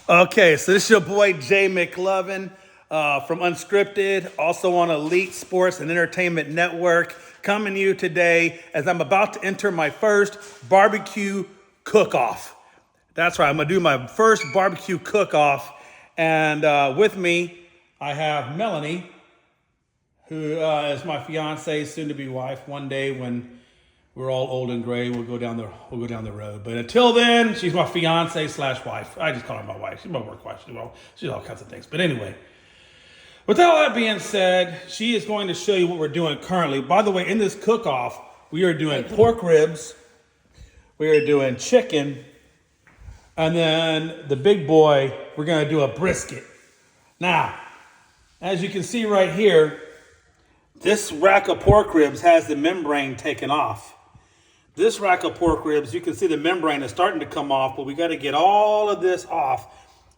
Okay, so this is your boy Jay McLovin from Unscripted, also on Elite Sports and Entertainment Network, coming to you today as I'm about to enter my first barbecue cook-off. That's right, I'm gonna do my first barbecue cook-off, and with me I have Melanie, who is my fiance, soon-to-be wife. One day when we're all old and gray, we'll go down the road. But until then, she's my fiance slash wife. I just call her my wife. She's my work wife. She's all kinds of things. But anyway, with all that being said, she is going to show you what we're doing currently. By the way, in this cook-off, we are doing pork ribs, we are doing chicken, and then the big boy, we're going to do a brisket. Now, as you can see right here, this rack of pork ribs has the membrane taken off. This rack of pork ribs, you can see the membrane is starting to come off, but we got to get all of this off.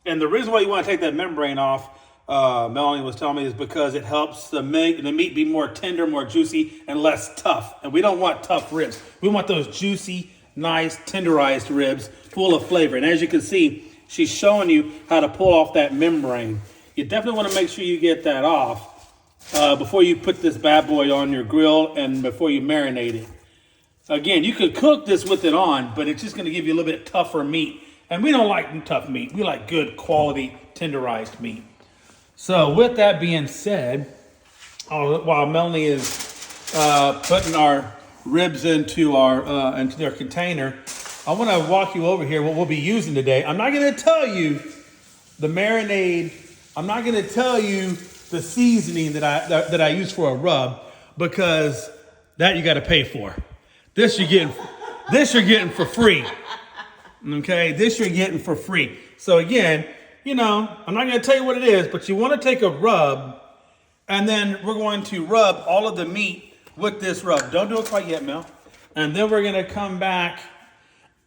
And the reason why you want to take that membrane off, Melanie was telling me, is because it helps the meat be more tender, more juicy, and less tough. And we don't want tough ribs. We want those juicy, nice, tenderized ribs full of flavor. And as you can see, she's showing you how to pull off that membrane. You definitely want to make sure you get that off before you put this bad boy on your grill and before you marinate it. Again, you could cook this with it on, but it's just going to give you a little bit tougher meat. And we don't like tough meat. We like good quality tenderized meat. So with that being said, while Melanie is putting our ribs into their container, I want to walk you over here what we'll be using today. I'm not going to tell you the marinade. I'm not going to tell you the seasoning that I use for a rub, because that you got to pay for. This you're getting for free. Okay, this you're getting for free. So again, I'm not going to tell you what it is, but you want to take a rub, and then we're going to rub all of the meat with this rub. Don't do it quite yet, Mel. And then we're going to come back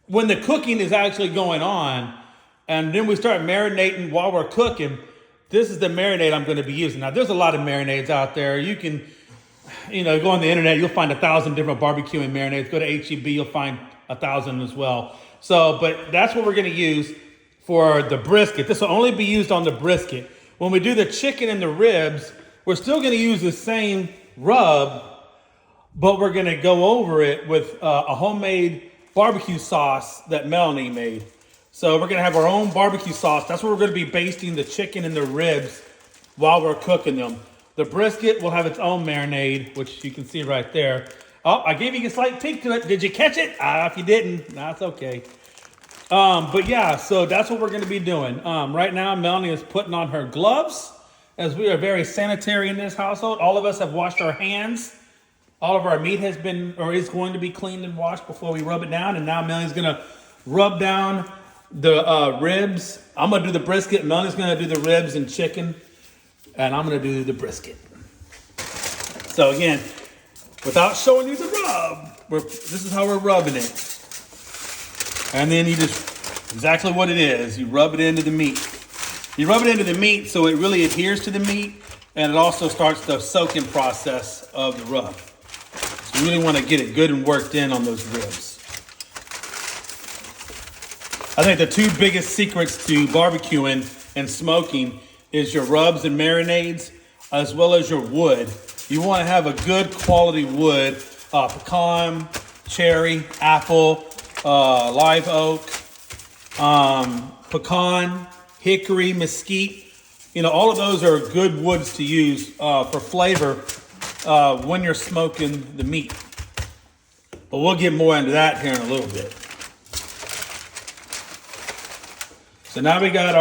when the cooking is actually going on, and then we start marinating while we're cooking. This is the marinade I'm going to be using. Now, there's a lot of marinades out there. You can go on the internet, you'll find 1,000 different barbecuing marinades. Go to HEB, you'll find 1,000 as well. So, but that's what we're going to use for the brisket. This will only be used on the brisket. When we do the chicken and the ribs, we're still going to use the same rub, but we're going to go over it with a homemade barbecue sauce that Melanie made. So we're going to have our own barbecue sauce. That's what we're going to be basting the chicken and the ribs while we're cooking them. The brisket will have its own marinade, which you can see right there. Oh, I gave you a slight peek to it. Did you catch it? If you didn't, that's okay. But yeah, so that's what we're going to be doing. Right now, Melanie is putting on her gloves, as we are very sanitary in this household. All of us have washed our hands. All of our meat has been, or is going to be cleaned and washed before we rub it down. And now Melanie's going to rub down the ribs. I'm going to do the brisket. Melanie's going to do the ribs and chicken. And I'm going to do the brisket. So again, without showing you the rub, this is how we're rubbing it. And then you just, exactly what it is, you rub it into the meat. You rub it into the meat so it really adheres to the meat, and it also starts the soaking process of the rub. So you really want to get it good and worked in on those ribs. I think the two biggest secrets to barbecuing and smoking is your rubs and marinades, as well as your wood. You want to have a good quality wood, pecan, cherry, apple, live oak, pecan, hickory, mesquite. All of those are good woods to use for flavor when you're smoking the meat. But we'll get more into that here in a little bit. So now we got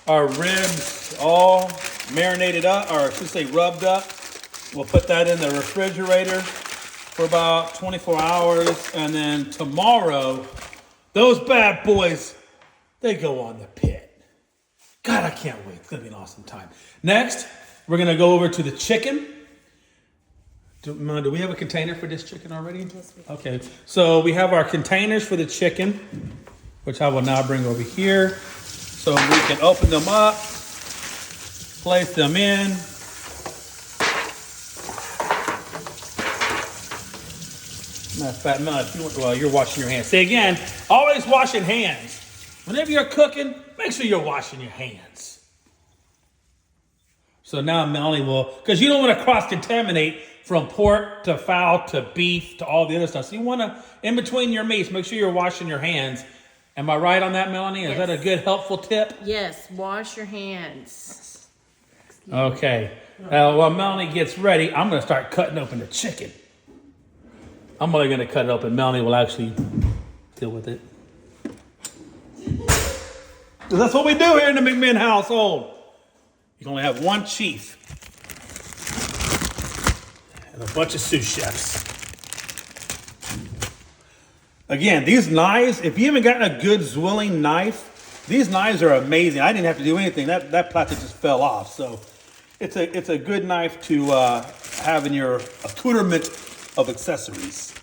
our ribs all marinated up, or I should say rubbed up. We'll put that in the refrigerator for about 24 hours. And then tomorrow, those bad boys, they go on the pit. God, I can't wait. It's going to be an awesome time. Next, we're going to go over to the chicken. Do we have a container for this chicken already? Yes, we do. Okay, so we have our containers for the chicken, which I will now bring over here. So we can open them up, place them in. Matter of fact, you're washing your hands. Say again, always washing hands. whenever you're cooking, make sure you're washing your hands. So now Melanie will, because you don't want to cross-contaminate from pork to fowl to beef to all the other stuff. So you want to, in between your meats, make sure you're washing your hands. Am I right on that, Melanie? Is that a good, helpful tip? Yes, wash your hands. Okay. While Melanie gets ready, I'm going to start cutting open the chicken. I'm only going to cut it open. Melanie will actually deal with it. That's what we do here in the McMinn household. You can only have one chief and a bunch of sous chefs. Again, these knives, if you haven't gotten a good zwilling knife, these knives are amazing. I didn't have to do anything. That plastic just fell off. So it's a good knife to have in your accoutrement of accessories.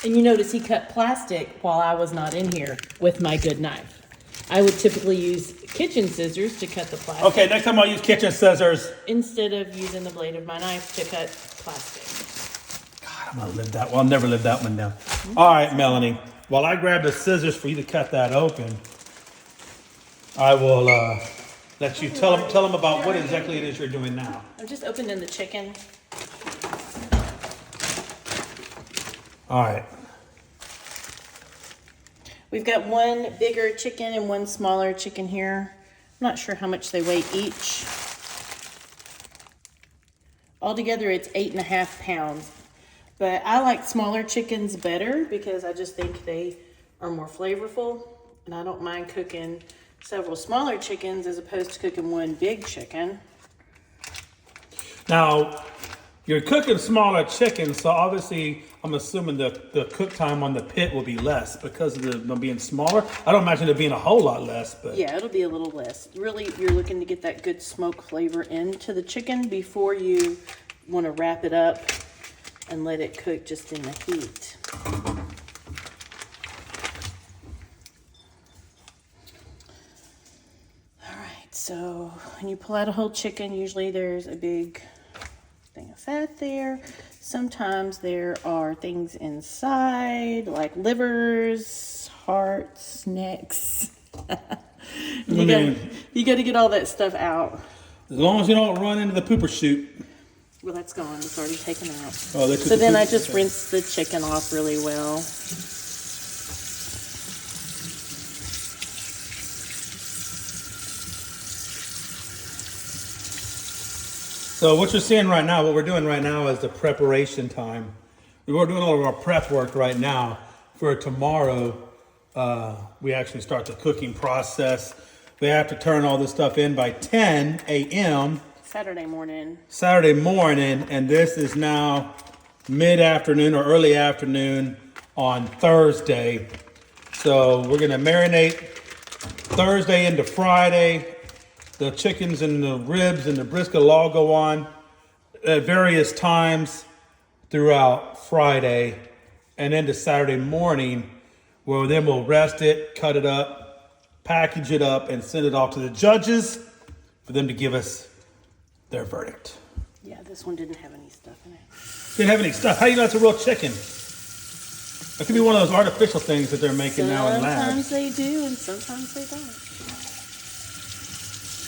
And you notice he cut plastic while I was not in here with my good knife. I would typically use kitchen scissors to cut the plastic. Okay, next time I'll use kitchen scissors. Instead of using the blade of my knife to cut plastic. God, I'm gonna live that. Well, I'll never live that one down. All right, Melanie. While I grab the scissors for you to cut that open, I will let you tell them about what exactly it is you're doing now. I'm just opening the chicken. All right. We've got one bigger chicken and one smaller chicken here. I'm not sure how much they weigh each. Altogether, it's 8.5 pounds. But I like smaller chickens better because I just think they are more flavorful. And I don't mind cooking several smaller chickens as opposed to cooking one big chicken. Now, you're cooking smaller chicken, so obviously I'm assuming the cook time on the pit will be less because of them being smaller. I don't imagine it being a whole lot less, but yeah, it'll be a little less. Really, you're looking to get that good smoke flavor into the chicken before you want to wrap it up and let it cook just in the heat. All right, so when you pull out a whole chicken, usually there's a big thing of fat there. Sometimes there are things inside like livers, hearts, necks. You got to get all that stuff out. As long as you don't run into the pooper chute. Well, that's gone. It's already taken out. Oh, so then I just rinse the chicken off really well. So what you're seeing right now, what we're doing right now is the preparation time. We're doing all of our prep work right now for tomorrow. We actually start the cooking process. We have to turn all this stuff in by 10 a.m. Saturday morning, and this is now mid-afternoon or early afternoon on Thursday. So we're gonna marinate Thursday into Friday. The chickens and the ribs and the brisket will all go on at various times throughout Friday and into Saturday morning, where then we'll rest it, cut it up, package it up, and send it off to the judges for them to give us their verdict. Yeah, this one didn't have any stuff in it. Didn't have any stuff. How do you know it's a real chicken? It could be one of those artificial things that they're making now in labs. Sometimes they do and sometimes they don't.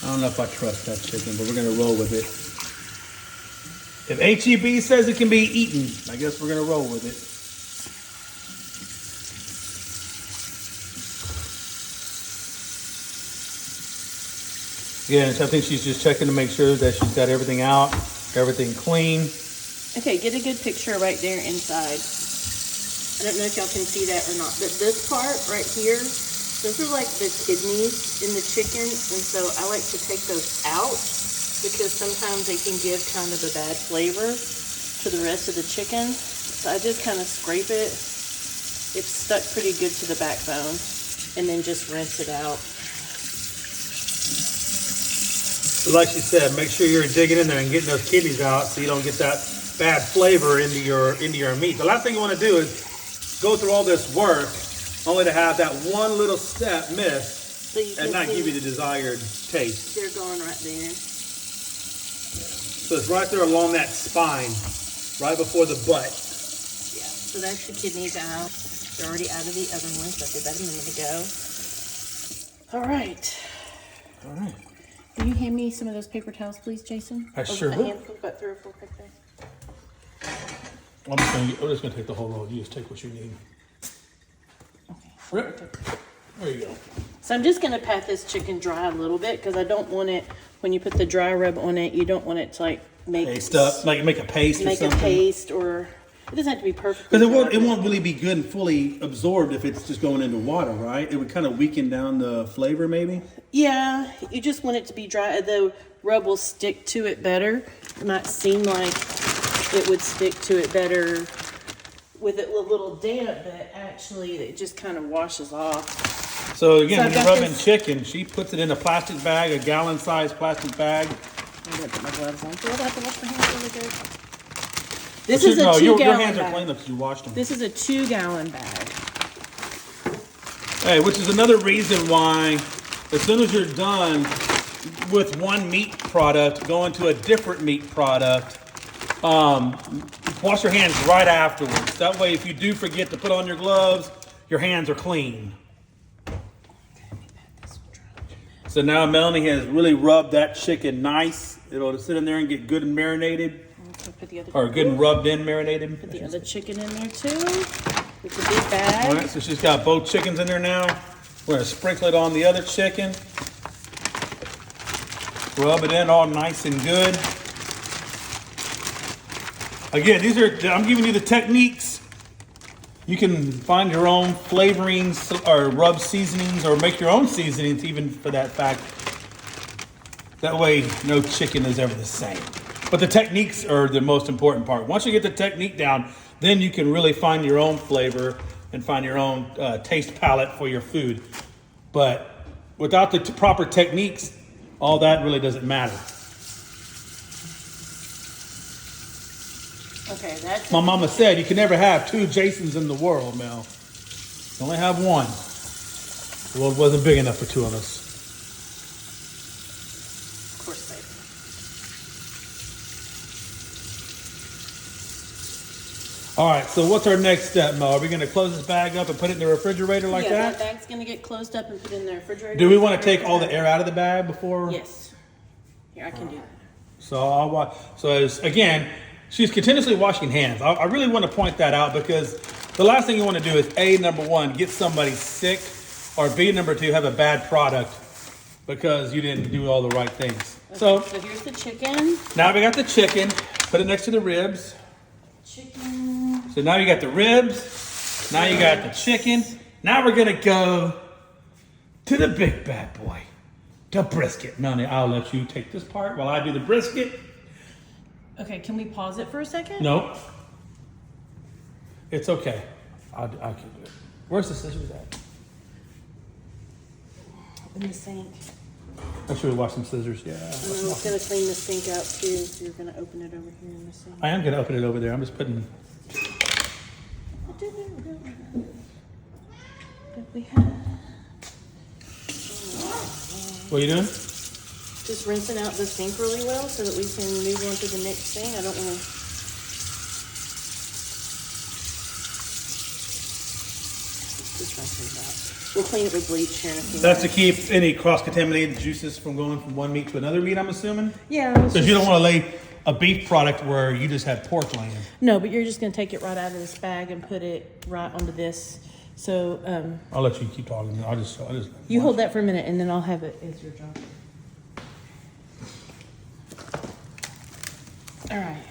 I don't know if I trust that chicken, but we're going to roll with it. If HEB says it can be eaten, I guess we're going to roll with it. Again, I think she's just checking to make sure that she's got everything out, everything clean. Okay, get a good picture right there inside. I don't know if y'all can see that or not, but this part right here, those are like the kidneys in the chicken, and so I like to take those out because sometimes they can give kind of a bad flavor to the rest of the chicken. So I just kind of scrape it. It's stuck pretty good to the backbone, and then just rinse it out. Like she said, make sure you're digging in there and getting those kidneys out so you don't get that bad flavor into your meat. The last thing you want to do is go through all this work only to have that one little step missed and not give you the desired taste. They're going right there. So it's right there along that spine, right before the butt. Yeah, so that's the kidneys out. They're already out of the other ones. I did that a minute ago. All right. All right. Can you hand me some of those paper towels, please, Jason? I sure A will. handful, about 3 or 4 right there. I'm just gonna take the whole roll. You just take what you need. Okay. Rip. There you go. So I'm just gonna pat this chicken dry a little bit because I don't want it, when you put the dry rub on it, you don't want it to like make Paste up, like make a paste or make something. a paste, or it doesn't have to be perfect. Because it won't really be good and fully absorbed if it's just going into water, right? It would kind of weaken down the flavor, maybe. Yeah, you just want it to be dry. The rub will stick to it better. It might seem like it would stick to it better with it a little damp, but actually it just kind of washes off. So again, So when you're rubbing chicken, she puts it in a plastic bag, a gallon-sized plastic bag. I'm gonna put my gloves on. So I'll have to wash my hands really good. This is a your 2-gallon hands are bag. clean because you washed them. This is a 2-gallon bag. Hey, which is another reason why, as soon as you're done with one meat product, going to a different meat product, wash your hands right afterwards. That way, if you do forget to put on your gloves, your hands are clean. So now Melanie has really rubbed that chicken nice. It'll sit in there and get good and marinated. Put the other, Or good and rubbed in, marinated. put the other chicken in there too. It's a big bag. All right, so she's got both chickens in there now. We're gonna sprinkle it on the other chicken. Rub it in all nice and good. Again, I'm giving you the techniques. You can find your own flavorings or rub seasonings or make your own seasonings even for that fact. That way, no chicken is ever the same. But the techniques are the most important part. Once you get the technique down, then you can really find your own flavor and find your own taste palette for your food. But without the proper techniques, all that really doesn't matter. Okay, that's My mama said you can never have 2 Jasons in the world, Mel. You only have one. The world wasn't big enough for 2 of us. of course, baby. All right, so what's our next step, Mel? Are we going to close this bag up and put it in the refrigerator like Yeah, that? bag's gonna get closed up and put in the refrigerator. Do we want to take all the air out of the bag before? Yes. Here, I can do that. So I'll watch. So again, she's continuously washing hands. I really want to point that out because the last thing you want to do is A, number one, get somebody sick, or B, number two, have a bad product because you didn't do all the right things. Okay, So so here's the chicken. now we got the chicken. Put it next to the ribs. Chicken. So now you got the ribs. Now you got the chicken. Now we're gonna go to the big bad boy, the brisket. Melanie, I'll let you take this part while I do the brisket. Okay, can we pause it for a second? No, it's okay. I can do it. Where's the scissors at? In the sink. I should have washed some scissors. Yeah. And then I was gonna clean the sink out too, so you're gonna open it over here in the sink. I am gonna open it over there. I'm just putting. We have What are you doing? just rinsing out the sink really well so that we can move on to the next thing. I don't want to. Just rinse it out. We'll clean it with bleach here in a few That's to minutes. keep any cross-contaminated juices from going from one meat to another meat. I'm assuming. Yeah. Because you don't want to lay a beef product where you just have pork laying. No, but you're just gonna take it right out of this bag and put it right onto this. So I'll let you keep talking. I'll just. you hold that for a minute, and then I'll have it as your job. All right.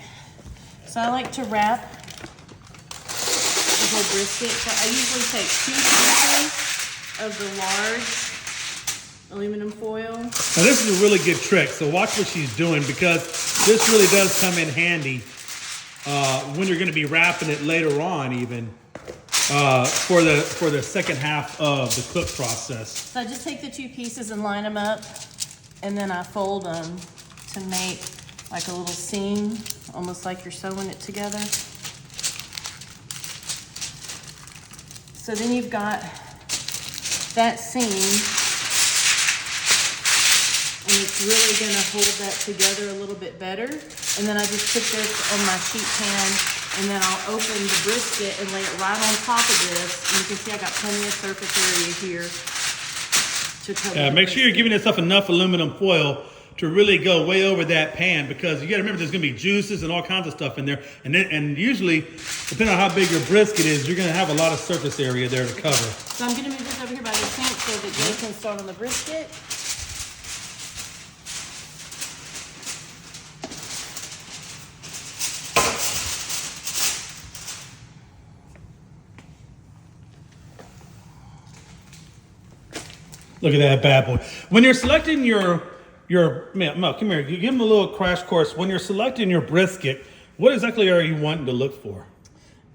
So I like to wrap the whole brisket. So I usually take 2 pieces of the large aluminum foil. Now this is a really good trick. So watch what she's doing because this really does come in handy when you're going to be wrapping it later on, even for the second half of the cook process. So I just take the 2 pieces and line them up, and then I fold them to make like a little seam, almost like you're sewing it together. So then you've got that seam, and it's really gonna hold that together a little bit better. And then I just put this on my sheet pan, and then I'll open the brisket and lay it right on top of this. And you can see I got plenty of surface area here. to cover. Make sure you're giving yourself enough aluminum foil to really go way over that pan, because you got to remember there's going to be juices and all kinds of stuff in there, and usually, depending on how big your brisket is, you're going to have a lot of surface area there to cover. So I'm going to move this over here by the sink so that Jay can start on the brisket. Look at that bad boy. When you're selecting your Mel, come here. You give him a little crash course. When you're selecting your brisket, what exactly are you wanting to look for?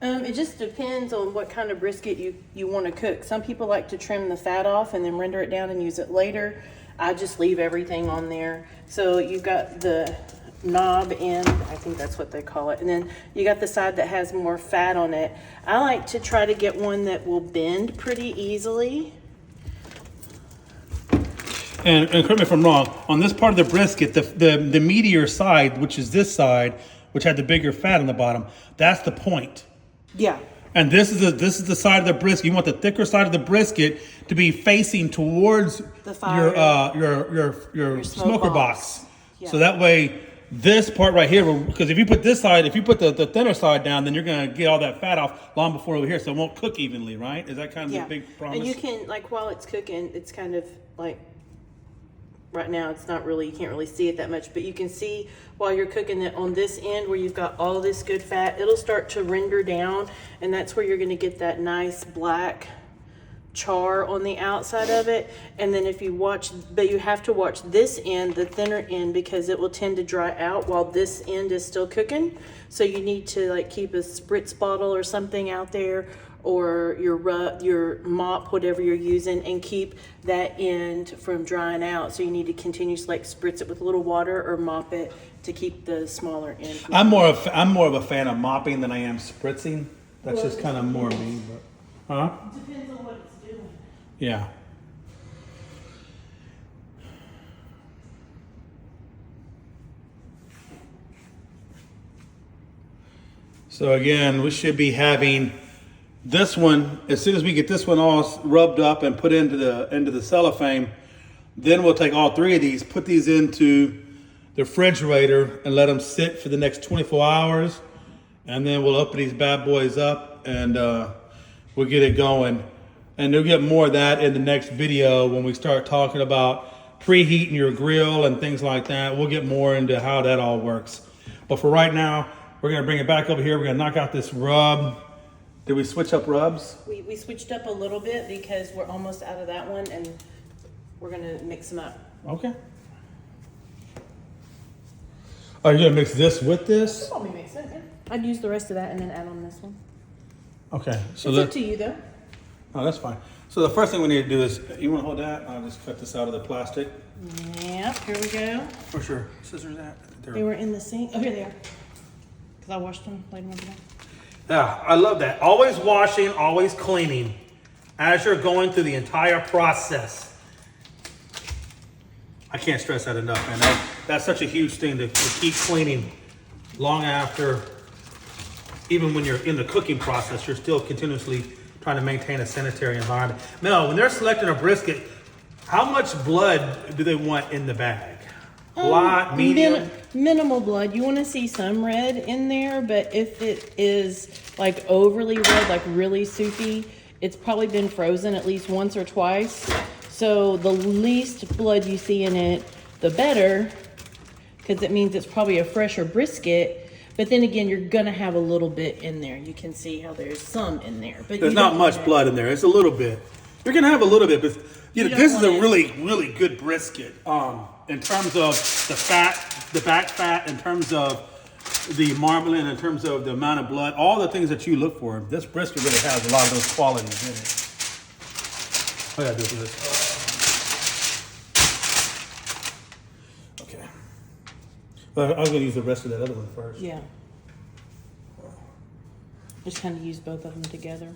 It just depends on what kind of brisket you want to cook. Some people like to trim the fat off and then render it down and use it later. I just leave everything on there. So you've got the knob end, I think that's what they call it, and then you got the side that has more fat on it. I like to try to get one that will bend pretty easily. And correct me if I'm wrong, on this part of the brisket, the meatier side, which is this side, which had the bigger fat on the bottom, that's the point. Yeah. And this is the side of the brisket. You want the thicker side of the brisket to be facing towards The fire. your smoker box. Yeah. So that way, this part right here, because if you put this side, if you put the thinner side down, then you're gonna get all that fat off long before over here, so it won't cook evenly, right? Is that kind of the big promise? And you can, like, while it's cooking, it's kind of like, right now it's not really, you can't really see it that much, but you can see while you're cooking that on this end where you've got all this good fat, it'll start to render down, and that's where you're going to get that nice black char on the outside of it. And then if you watch, but you have to watch this end, the thinner end, because it will tend to dry out while this end is still cooking. So you need to like keep a spritz bottle or something out there, or your mop, whatever you're using, and keep that end from drying out. So you need to continuously like spritz it with a little water or mop it to keep the smaller end. I'm more of a fan of mopping than I am spritzing. That's just kind of more me, but Depends on what it's doing. yeah. So again, we should be having this one, as soon as we get this one all rubbed up and put into the cellophane, then we'll take all three of these, put these into the refrigerator and let them sit for the next 24 hours. And then we'll open these bad boys up and we'll get it going. And you'll get more of that in the next video when we start talking about preheating your grill and things like that. We'll get more into how that all works. But for right now, we're gonna bring it back over here. We're gonna knock out this rub. Did we switch up rubs? We switched up a little bit because we're almost out of that one, and we're gonna mix them up. Okay. Are you gonna mix this with this? Probably mix it. Yeah. I'd use the rest of that and then add on this one. Okay. So It's up to you though. Oh, that's fine. So the first thing we need to do is, you want to hold that? I'll just cut this out of the plastic. Yep. Here we go. For sure. Scissors at. They were in the sink. Oh, here they are. Cause I washed them, laid them over there. Yeah, I love that. Always washing, always cleaning as you're going through the entire process. I can't stress that enough, man. That's such a huge thing to keep cleaning long after, even when you're in the cooking process, you're still continuously trying to maintain a sanitary environment. Mel, when they're selecting a brisket, how much blood do they want in the bag? A lot, medium? Minimal blood. You want to see some red in there, but if it is like overly red, like really soupy, it's probably been frozen at least once or twice. So the least blood you see in it, the better, because it means it's probably a fresher brisket. But then again, you're gonna have a little bit in there. You can see how there's some in there, but there's not much blood in there. It's a little bit. You're gonna have a little bit, but this is a really, really good brisket. In terms of the fat, the back fat, in terms of the marbling, in terms of the amount of blood, all the things that you look for. This brisket really has a lot of those qualities in it. I gotta do this. Okay. Well, I was gonna use the rest of that other one first. Yeah. Just kind of use both of them together.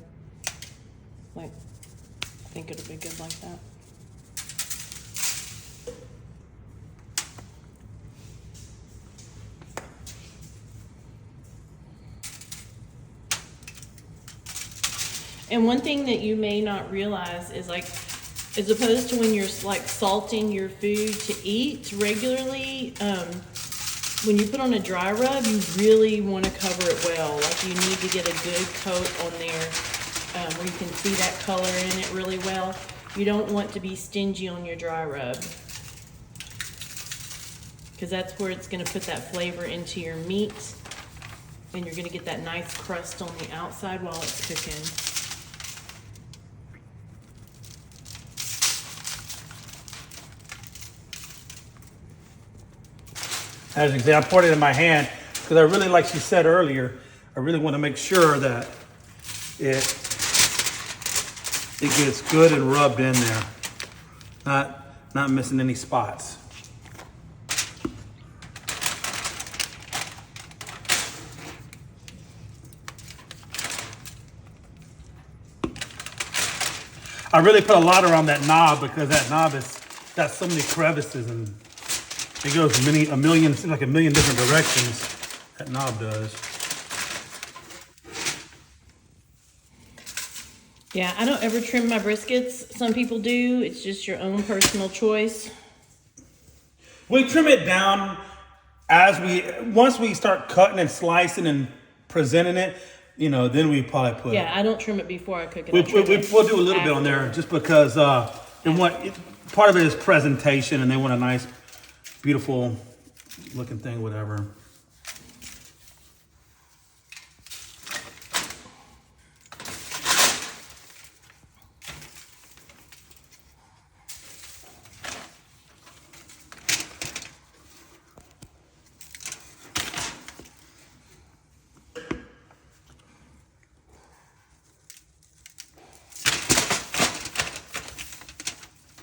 Like, I think it'll be good like that. And one thing that you may not realize is like as opposed to when you're like salting your food to eat regularly. When you put on a dry rub, you really want to cover it well. Like you need to get a good coat on there where you can see that color in it really well. You don't want to be stingy on your dry rub, because that's where it's going to put that flavor into your meat, and you're going to get that nice crust on the outside while it's cooking. As you can see, I poured it in my hand because I really, like she said earlier, I really want to make sure that it gets good and rubbed in there, not missing any spots. I really put a lot around that knob because that knob has got so many crevices and it goes a million different directions. That knob does. Yeah, I don't ever trim my briskets. Some people do. It's just your own personal choice. We trim it down once we start cutting and slicing and presenting it, then we probably put. Yeah, I don't trim it before I cook it. We'll do a little bit on there just because part of it is presentation and they want a nice, beautiful looking thing, whatever.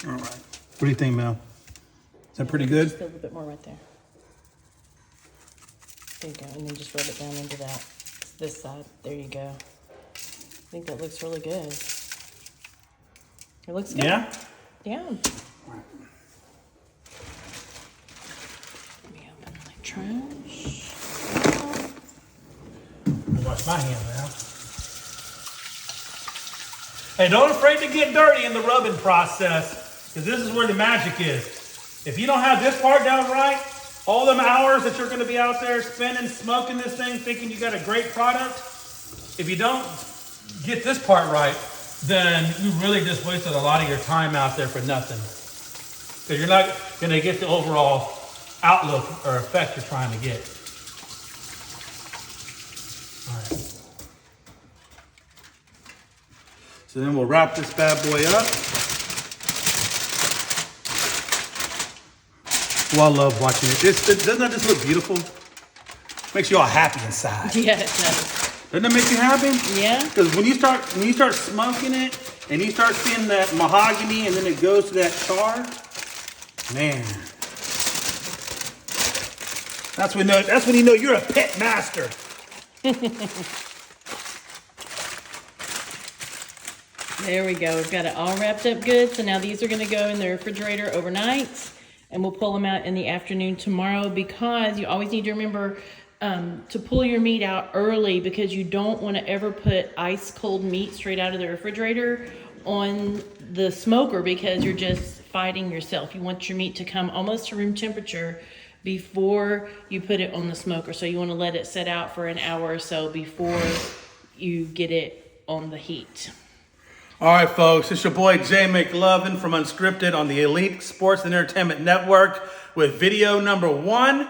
All right. What do you think, Mel? Is that pretty good? Just a little bit more right there. There you go. And then just rub it down into this side. There you go. I think that looks really good. It looks good. Yeah? Yeah. Let me open my trash. Wash my hands now. Hey, don't afraid to get dirty in the rubbing process, because this is where the magic is. If you don't have this part down right, all them hours that you're going to be out there spending, smoking this thing, thinking you got a great product, if you don't get this part right, then you really just wasted a lot of your time out there for nothing. Because you're not going to get the overall outlook or effect you're trying to get. All right. So then we'll wrap this bad boy up. Well, I love watching it. Doesn't that just look beautiful? Makes you all happy inside. Yeah, it does. Doesn't that make you happy? Yeah. Because when you start smoking it and you start seeing that mahogany and then it goes to that char, man. That's when you know you're a pet master. There we go. We've got it all wrapped up good. So now these are going to go in the refrigerator overnight, and we'll pull them out in the afternoon tomorrow, because you always need to remember to pull your meat out early, because you don't want to ever put ice cold meat straight out of the refrigerator on the smoker, because you're just fighting yourself. You want your meat to come almost to room temperature before you put it on the smoker. So you want to let it set out for an hour or so before you get it on the heat. All right, folks, it's your boy Jay McLovin from Unscripted on the Elite Sports and Entertainment Network with video number 1,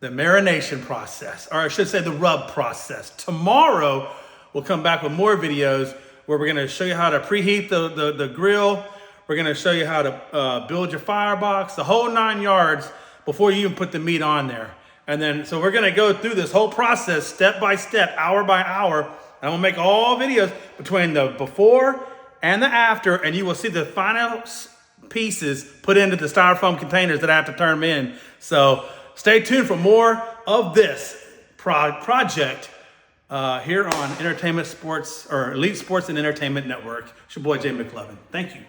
the marination process, or I should say the rub process. Tomorrow, we'll come back with more videos where we're going to show you how to preheat the grill. We're going to show you how to build your firebox, the whole 9 yards before you even put the meat on there. And then, so we're going to go through this whole process step by step, hour by hour. And we'll make all videos between the before and the after, and you will see the final pieces put into the styrofoam containers that I have to turn them in. So stay tuned for more of this project here on Entertainment Sports, or Elite Sports and Entertainment Network. It's your boy Jay McLovin. Thank you.